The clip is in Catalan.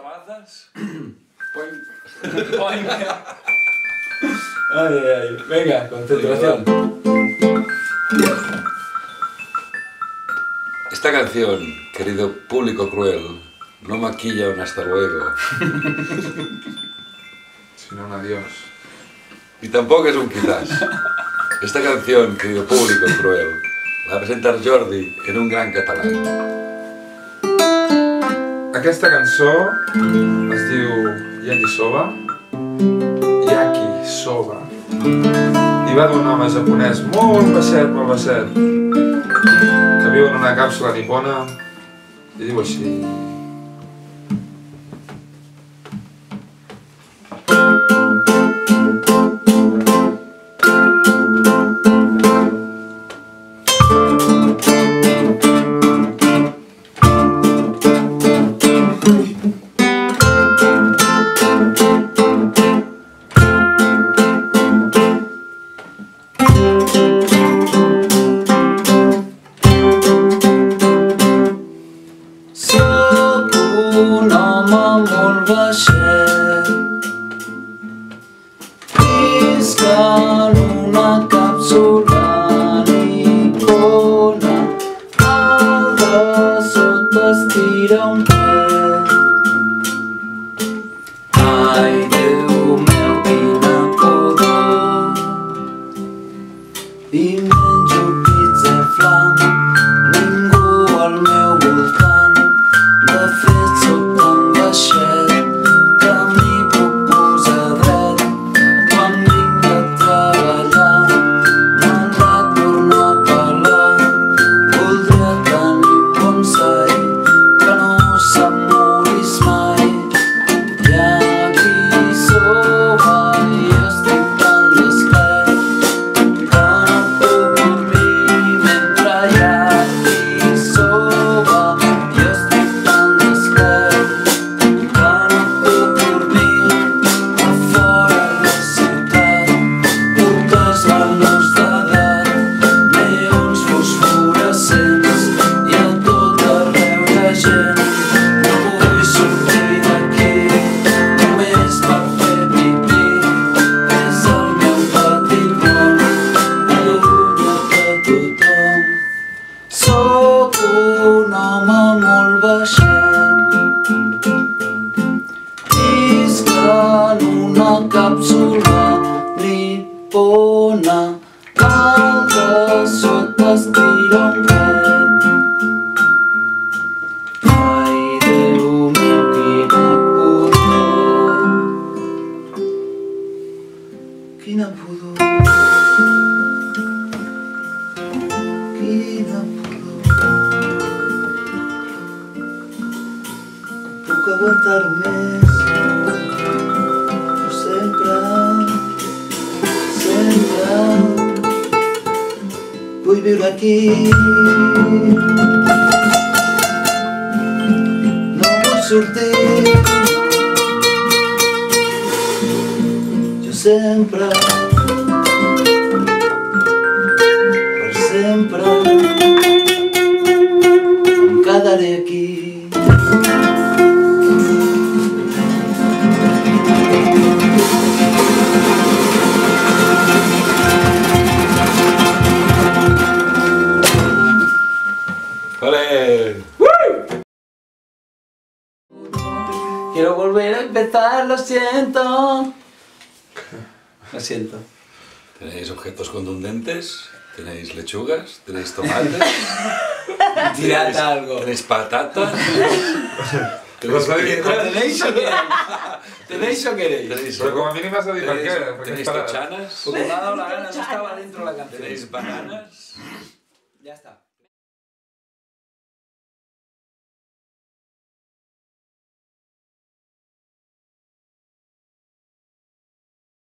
sabazas. Ay, ay, venga, concentración. Esta canción, querido público cruel, no maquilla un hasta luego. Sino un adiós. Y tampoco es un quizás. Esta canción, querido público cruel, la va a presentar Jordi en un gran catalán. Aquesta cançó es diu Yakisoba. Yakisoba. I va d'un home japonès molt baixet, que viu en una càpsula nipona i diu així. Iscan una càpsula nipona, al de sota es tira un pet. Ai, Déu meu, quina pudor! I menjo pizza flam, ningú al meu voltant. De fet, soc tan baixet que m'hi puc posar dret. Quan vinc de treballar, m'han de tornar a pelar. Voldria tenir un bonsai que no se'm morís mai. Yakisoba, i estic tan despert que no puc dormir mentre yakisoba. I estic tan despert que no puc dormir a fora la ciutat. Putes menors d'edat, neons fosforescents i a tot arreu hi ha gent. No vull sortir d'aquí només per fer pipí. És el meu petit món, allunyat de tothom. Sóc un home molt baixet, visc en una càpsula nipona, al de sota es tira un pet. Ai, Déu meu, quina pudor! Quina pudor! Quina pudor! Puc aguantar-ho més, però sempre vull viure aquí. No vull sortir, jo sempre, per sempre, em quedaré aquí. ¡Ole! Quiero volver a empezar, lo siento. Lo siento. ¿Tenéis objetos contundentes? ¿Tenéis lechugas? ¿Tenéis tomates? Tirad algo. ¿Tenéis patatas? Vas a dir, ¿Tenéis o queréis? ¿Tenéis o queréis? però com a mínim has de dir per què. ¿Tenéis tochanas? Porque me ha dado la gana, no estaba dentro de la canción. ¿Tenéis bananas? Ya está.